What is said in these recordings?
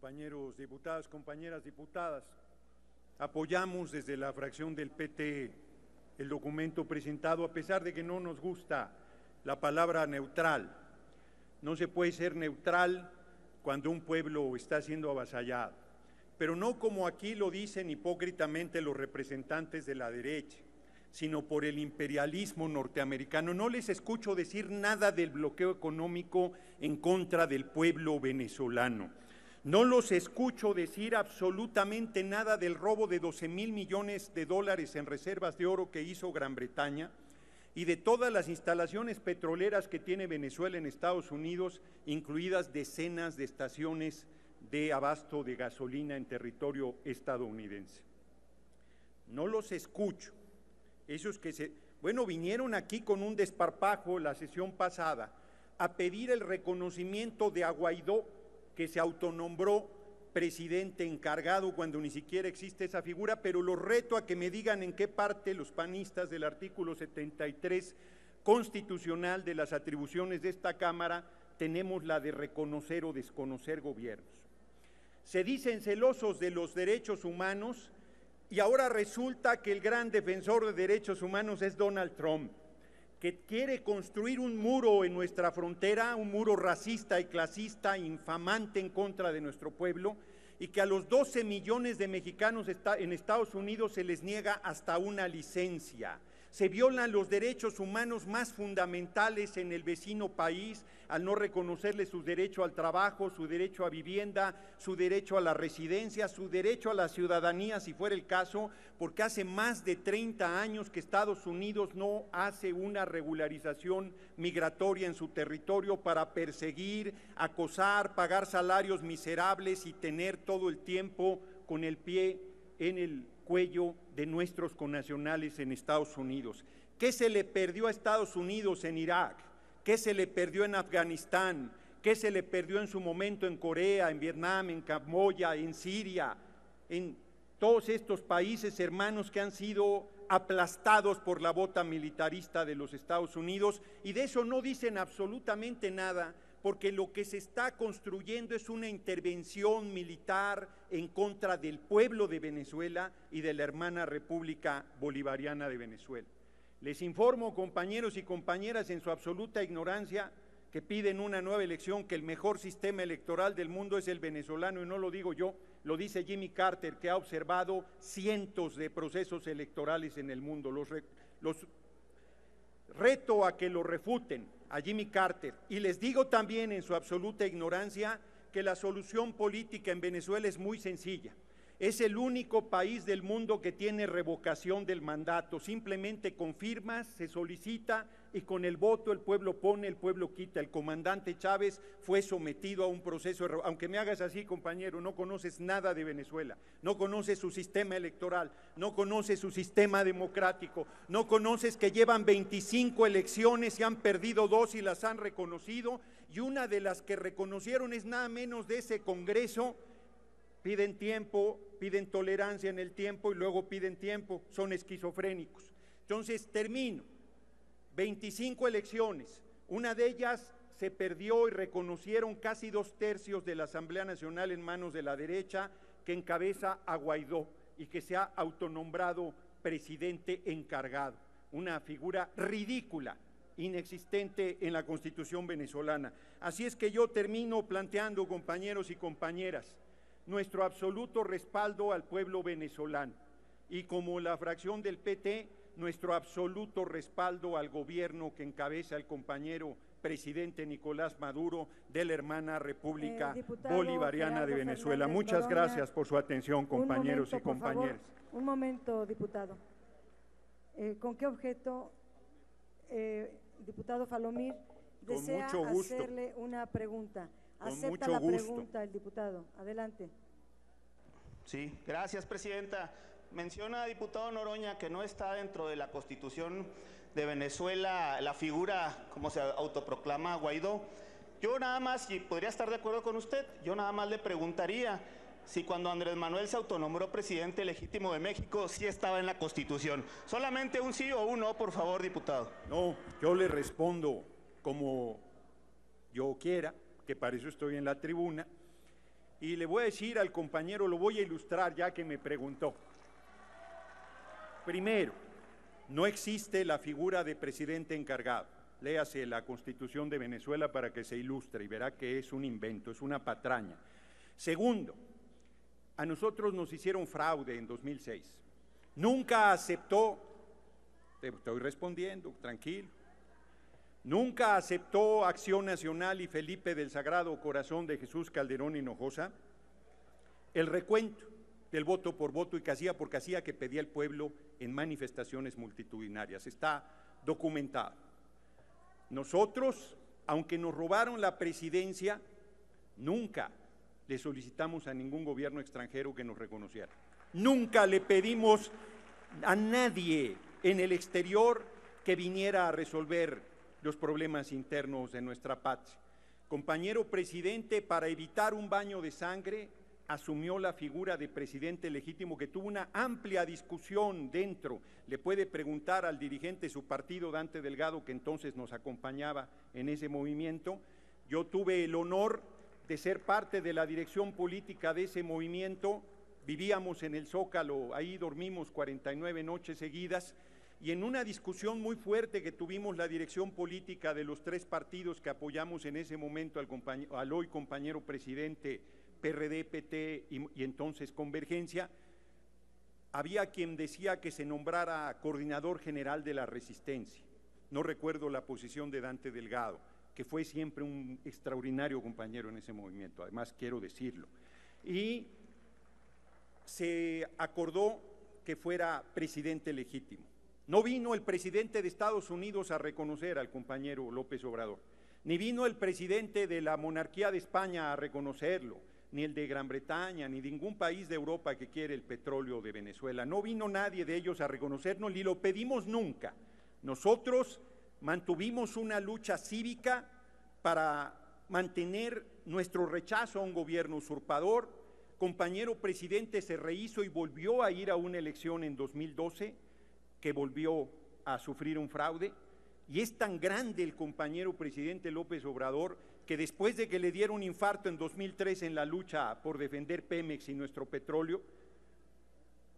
compañeros diputados, compañeras diputadas. Apoyamos desde la fracción del PT el documento presentado, a pesar de que no nos gusta la palabra neutral. No se puede ser neutral cuando un pueblo está siendo avasallado, pero no como aquí lo dicen hipócritamente los representantes de la derecha, sino por el imperialismo norteamericano. No les escucho decir nada del bloqueo económico en contra del pueblo venezolano. No los escucho decir absolutamente nada del robo de 12,000 millones de dólares en reservas de oro que hizo Gran Bretaña y de todas las instalaciones petroleras que tiene Venezuela en Estados Unidos, incluidas decenas de estaciones de abasto de gasolina en territorio estadounidense. No los escucho. Esos que vinieron aquí con un desparpajo la sesión pasada a pedir el reconocimiento de a Guaidó, que se autonombró presidente encargado cuando ni siquiera existe esa figura, pero los reto a que me digan en qué parte los panistas del artículo 73 constitucional de las atribuciones de esta Cámara tenemos la de reconocer o desconocer gobiernos. Se dicen celosos de los derechos humanos y ahora resulta que el gran defensor de derechos humanos es Donald Trump, que quiere construir un muro en nuestra frontera, un muro racista y clasista, infamante en contra de nuestro pueblo, y que a los 12 millones de mexicanos en Estados Unidos se les niega hasta una licencia. Se violan los derechos humanos más fundamentales en el vecino país al no reconocerles su derecho al trabajo, su derecho a vivienda, su derecho a la residencia, su derecho a la ciudadanía, si fuera el caso, porque hace más de 30 años que Estados Unidos no hace una regularización migratoria en su territorio para perseguir, acosar, pagar salarios miserables y tener todo el tiempo con el pie en el cuello de nuestros connacionales en Estados Unidos. ¿Qué se le perdió a Estados Unidos en Irak? ¿Qué se le perdió en Afganistán? ¿Qué se le perdió en su momento en Corea, en Vietnam, en Camboya, en Siria, en todos estos países hermanos que han sido aplastados por la bota militarista de los Estados Unidos? Y de eso no dicen absolutamente nada, porque lo que se está construyendo es una intervención militar en contra del pueblo de Venezuela y de la hermana República Bolivariana de Venezuela. Les informo, compañeros y compañeras, en su absoluta ignorancia, que piden una nueva elección, que el mejor sistema electoral del mundo es el venezolano, y no lo digo yo, lo dice Jimmy Carter, que ha observado cientos de procesos electorales en el mundo. Los reto a que lo refuten a Jimmy Carter, y les digo también en su absoluta ignorancia que la solución política en Venezuela es muy sencilla. Es el único país del mundo que tiene revocación del mandato. Simplemente con firmas se solicita y con el voto el pueblo pone, el pueblo quita. El comandante Chávez fue sometido a un proceso de aunque me hagas así, compañero, no conoces nada de Venezuela, no conoces su sistema electoral, no conoces su sistema democrático, no conoces que llevan 25 elecciones y han perdido 2 y las han reconocido, y una de las que reconocieron es nada menos de ese Congreso. Piden tiempo, piden tolerancia en el tiempo y luego piden tiempo, son esquizofrénicos. Entonces, termino. 25 elecciones, una de ellas se perdió y reconocieron casi 2/3 de la Asamblea Nacional en manos de la derecha, que encabeza a Guaidó y que se ha autonombrado presidente encargado. Una figura ridícula, inexistente en la Constitución venezolana. Así es que yo termino planteando, compañeros y compañeras, nuestro absoluto respaldo al pueblo venezolano y, como la fracción del PT, nuestro absoluto respaldo al gobierno que encabeza el compañero presidente Nicolás Maduro de la hermana República Bolivariana de Venezuela. Muchas gracias por su atención, compañeros y compañeras. Un momento, diputado. ¿Con qué objeto, diputado Falomir, desea hacerle una pregunta? Acepta la pregunta el diputado. Adelante. Sí, gracias, presidenta. Menciona, diputado Noroña, que no está dentro de la Constitución de Venezuela la figura, como se autoproclama, Guaidó. Yo nada más, y podría estar de acuerdo con usted, yo nada más le preguntaría si cuando Andrés Manuel se autonombró presidente legítimo de México, sí estaba en la Constitución. Solamente un sí o un no, por favor, diputado. No, yo le respondo como yo quiera, que para eso estoy en la tribuna. Y le voy a decir al compañero, lo voy a ilustrar ya que me preguntó. Primero, no existe la figura de presidente encargado. Léase la Constitución de Venezuela para que se ilustre y verá que es un invento, es una patraña. Segundo, a nosotros nos hicieron fraude en 2006. Nunca aceptó, te estoy respondiendo, tranquilo, nunca aceptó Acción Nacional y Felipe del Sagrado Corazón de Jesús Calderón Hinojosa el recuento del voto por voto y casilla por casilla que pedía el pueblo en manifestaciones multitudinarias. Está documentado. Nosotros, aunque nos robaron la presidencia, nunca le solicitamos a ningún gobierno extranjero que nos reconociera. Nunca le pedimos a nadie en el exterior que viniera a resolver los problemas internos de nuestra patria. Compañero presidente, para evitar un baño de sangre, asumió la figura de presidente legítimo que tuvo una amplia discusión dentro. Le puede preguntar al dirigente de su partido, Dante Delgado, que entonces nos acompañaba en ese movimiento. Yo tuve el honor de ser parte de la dirección política de ese movimiento. Vivíamos en el Zócalo, ahí dormimos 49 noches seguidas, y en una discusión muy fuerte que tuvimos la dirección política de los tres partidos que apoyamos en ese momento al hoy compañero presidente PRD, PT y entonces Convergencia, había quien decía que se nombrara coordinador general de la resistencia. No recuerdo la posición de Dante Delgado, que fue siempre un extraordinario compañero en ese movimiento, además quiero decirlo. Y se acordó que fuera presidente legítimo. No vino el presidente de Estados Unidos a reconocer al compañero López Obrador, ni vino el presidente de la monarquía de España a reconocerlo, ni el de Gran Bretaña, ni ningún país de Europa que quiere el petróleo de Venezuela. No vino nadie de ellos a reconocernos, ni lo pedimos nunca. Nosotros mantuvimos una lucha cívica para mantener nuestro rechazo a un gobierno usurpador. Compañero presidente se rehizo y volvió a ir a una elección en 2012, que volvió a sufrir un fraude, y es tan grande el compañero presidente López Obrador que después de que le dieron un infarto en 2003 en la lucha por defender Pemex y nuestro petróleo,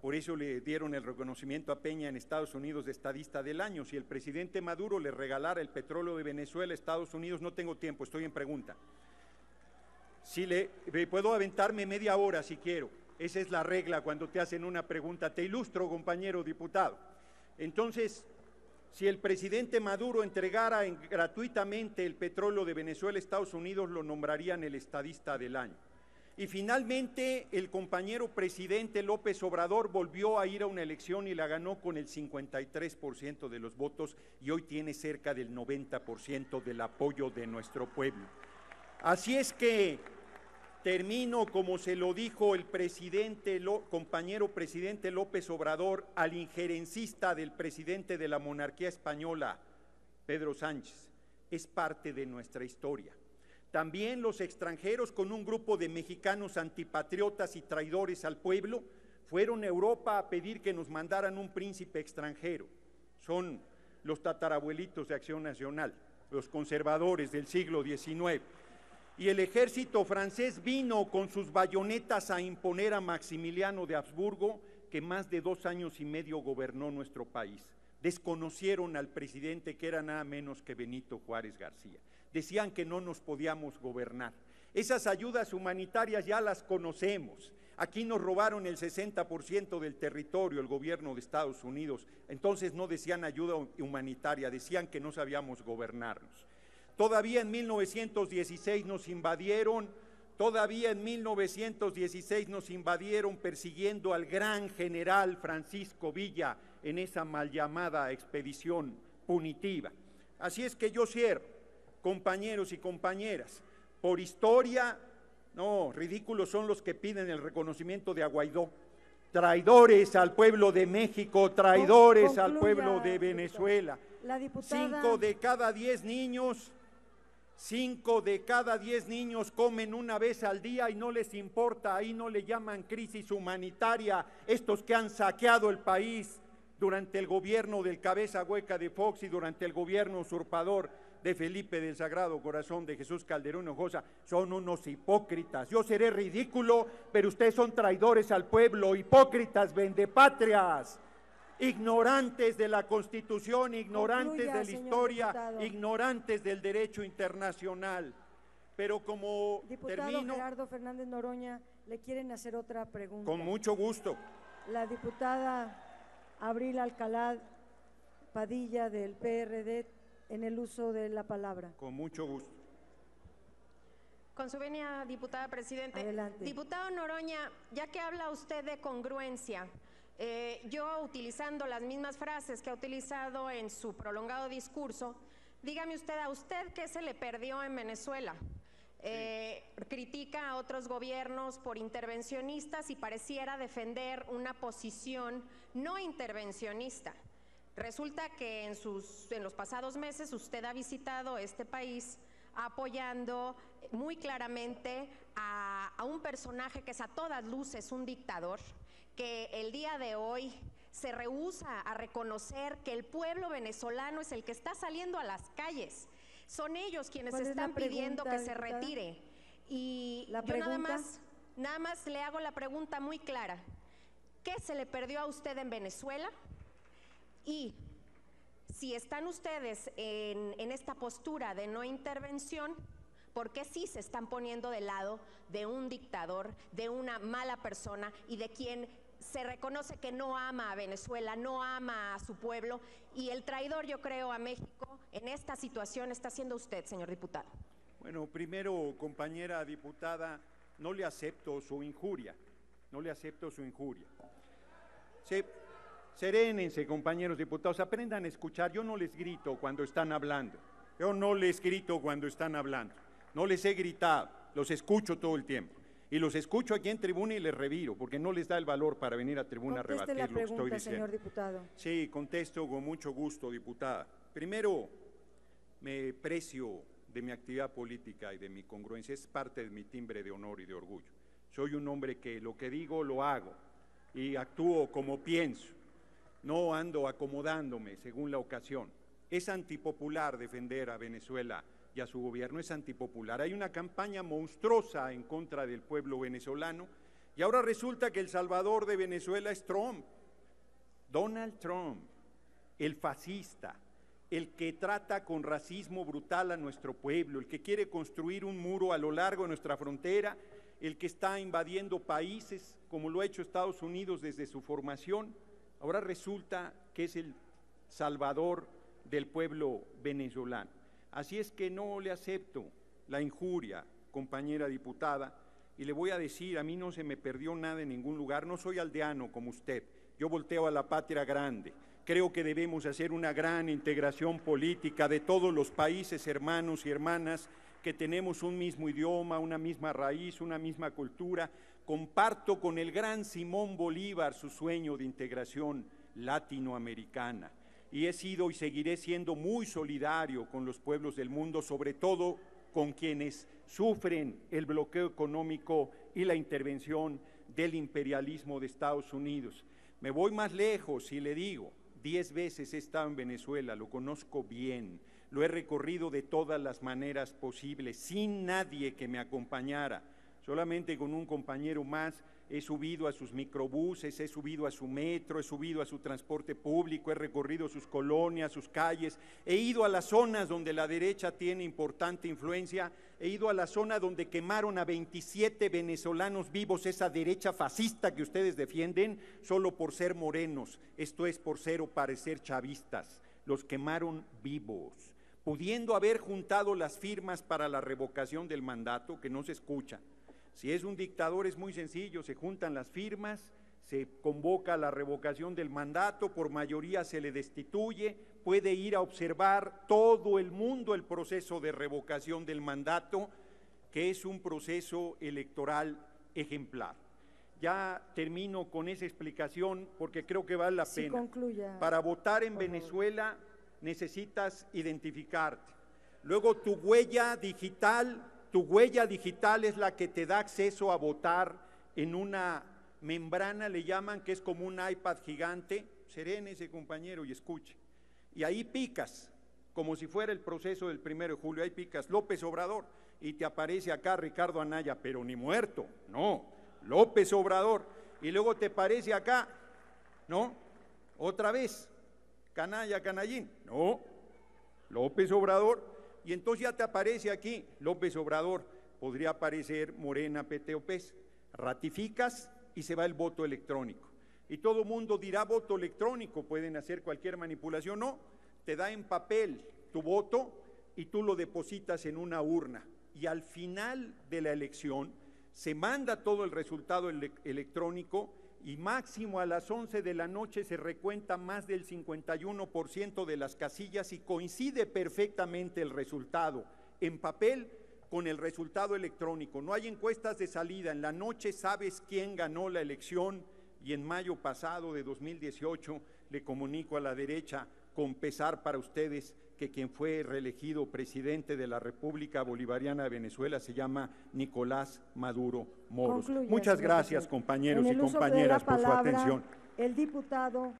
por eso le dieron el reconocimiento a Peña en Estados Unidos de estadista del año. Si el presidente Maduro le regalara el petróleo de Venezuela a Estados Unidos, no tengo tiempo, estoy en pregunta. Si puedo aventarme media hora si quiero, esa es la regla cuando te hacen una pregunta. Te ilustro, compañero diputado. Entonces, si el presidente Maduro entregara gratuitamente el petróleo de Venezuela a Estados Unidos, lo nombrarían el estadista del año. Y finalmente, el compañero presidente López Obrador volvió a ir a una elección y la ganó con el 53% de los votos y hoy tiene cerca del 90% del apoyo de nuestro pueblo. Así es que termino como se lo dijo el compañero presidente López Obrador al injerencista del presidente de la monarquía española, Pedro Sánchez: es parte de nuestra historia. También los extranjeros, con un grupo de mexicanos antipatriotas y traidores al pueblo, fueron a Europa a pedir que nos mandaran un príncipe extranjero. Son los tatarabuelitos de Acción Nacional, los conservadores del siglo XIX. Y el ejército francés vino con sus bayonetas a imponer a Maximiliano de Habsburgo, que más de 2 años y medio gobernó nuestro país. Desconocieron al presidente, que era nada menos que Benito Juárez García. Decían que no nos podíamos gobernar. Esas ayudas humanitarias ya las conocemos. Aquí nos robaron el 60% del territorio, el gobierno de Estados Unidos. Entonces no decían ayuda humanitaria, decían que no sabíamos gobernarnos. Todavía en 1916 nos invadieron, persiguiendo al gran general Francisco Villa en esa mal llamada expedición punitiva. Así es que yo cierro, compañeros y compañeras, por historia, no, ridículos son los que piden el reconocimiento de Guaidó. Traidores al pueblo de México, traidores al pueblo de Venezuela. La diputada... 5 de cada 10 niños comen una vez al día y no les importa, ahí no le llaman crisis humanitaria, estos que han saqueado el país durante el gobierno del cabeza hueca de Fox y durante el gobierno usurpador de Felipe del Sagrado Corazón, de Jesús Calderón Hinojosa, son unos hipócritas. Yo seré ridículo, pero ustedes son traidores al pueblo, hipócritas, vendepatrias, ignorantes de la Constitución, ignorantes de la historia, diputado, ignorantes del derecho internacional. Pero como diputado termino… Gerardo Fernández Noroña, le quieren hacer otra pregunta. Con mucho gusto. La diputada Abril Alcalá Padilla del PRD, en el uso de la palabra. Con mucho gusto. Con su venia, diputada presidente. Adelante. Diputado Noroña, ya que habla usted de congruencia, yo utilizando las mismas frases que ha utilizado en su prolongado discurso, dígame usted, ¿a usted qué se le perdió en Venezuela? Critica a otros gobiernos por intervencionistas y pareciera defender una posición no intervencionista. Resulta que en los pasados meses usted ha visitado este país apoyando muy claramente a un personaje que es a todas luces un dictador, que el día de hoy se rehúsa a reconocer que el pueblo venezolano es el que está saliendo a las calles. Son ellos quienes están pidiendo que se retire. Y yo nada más le hago la pregunta muy clara. ¿Qué se le perdió a usted en Venezuela? Y si están ustedes en esta postura de no intervención, ¿por qué sí se están poniendo del lado de un dictador, de una mala persona y de quien se reconoce que no ama a Venezuela, no ama a su pueblo? Y el traidor, yo creo, a México en esta situación está siendo usted, señor diputado. Bueno, primero, compañera diputada, no le acepto su injuria, no le acepto su injuria. Serénense, compañeros diputados, aprendan a escuchar. Yo no les grito cuando están hablando, yo no les grito cuando están hablando, no les he gritado, los escucho todo el tiempo. Y los escucho aquí en tribuna y les reviro, porque no les da el valor para venir a tribuna a rebatir lo que estoy diciendo. Señor diputado. Sí, contesto con mucho gusto, diputada. Primero, me precio de mi actividad política y de mi congruencia, es parte de mi timbre de honor y de orgullo. Soy un hombre que lo que digo lo hago y actúo como pienso, no ando acomodándome según la ocasión. Es antipopular defender a Venezuela y a su gobierno, es antipopular. Hay una campaña monstruosa en contra del pueblo venezolano y ahora resulta que el salvador de Venezuela es Trump, Donald Trump, el fascista, el que trata con racismo brutal a nuestro pueblo, el que quiere construir un muro a lo largo de nuestra frontera, el que está invadiendo países como lo ha hecho Estados Unidos desde su formación. Ahora resulta que es el salvador del pueblo venezolano. Así es que no le acepto la injuria, compañera diputada, y le voy a decir, a mí no se me perdió nada en ningún lugar, no soy aldeano como usted, yo volteo a la patria grande. Creo que debemos hacer una gran integración política de todos los países hermanos y hermanas que tenemos un mismo idioma, una misma raíz, una misma cultura. Comparto con el gran Simón Bolívar su sueño de integración latinoamericana y he sido y seguiré siendo muy solidario con los pueblos del mundo, sobre todo con quienes sufren el bloqueo económico y la intervención del imperialismo de Estados Unidos. Me voy más lejos y le digo, 10 veces he estado en Venezuela, lo conozco bien, lo he recorrido de todas las maneras posibles, sin nadie que me acompañara, solamente con un compañero más. He subido a sus microbuses, he subido a su metro, he subido a su transporte público, he recorrido sus colonias, sus calles, he ido a las zonas donde la derecha tiene importante influencia, he ido a la zona donde quemaron a 27 venezolanos vivos, esa derecha fascista que ustedes defienden, solo por ser morenos, esto es por ser o parecer chavistas, los quemaron vivos, pudiendo haber juntado las firmas para la revocación del mandato, que no se escucha. Si es un dictador es muy sencillo, se juntan las firmas, se convoca la revocación del mandato, por mayoría se le destituye, puede ir a observar todo el mundo el proceso de revocación del mandato, que es un proceso electoral ejemplar. Ya termino con esa explicación porque creo que vale la pena. Concluya, para votar en Venezuela necesitas identificarte. Luego tu huella digital es la que te da acceso a votar en una membrana, le llaman, que es como un iPad gigante. Serénese, compañero, y escuche. Y ahí picas como si fuera el proceso del 1 de julio. Ahí picas López Obrador y te aparece acá Ricardo Anaya, pero ni muerto, no, López Obrador. Y luego te aparece acá, ¿no? Otra vez, canalla, canallín, no, López Obrador. Y entonces ya te aparece aquí López Obrador, podría aparecer Morena, PT o PES. Ratificas y se va el voto electrónico. Y todo el mundo dirá voto electrónico, pueden hacer cualquier manipulación. No, te da en papel tu voto y tú lo depositas en una urna. Y al final de la elección se manda todo el resultado electrónico y máximo a las 11 de la noche se recuenta más del 51% de las casillas y coincide perfectamente el resultado en papel con el resultado electrónico. No hay encuestas de salida, en la noche sabes quién ganó la elección. Y en mayo pasado de 2018 le comunico a la derecha, con pesar para ustedes, que quien fue reelegido presidente de la República Bolivariana de Venezuela se llama Nicolás Maduro Moros. Concluye, Muchas señor gracias, presidente. compañeros y En el uso de la compañeras, por su palabra, atención. el diputado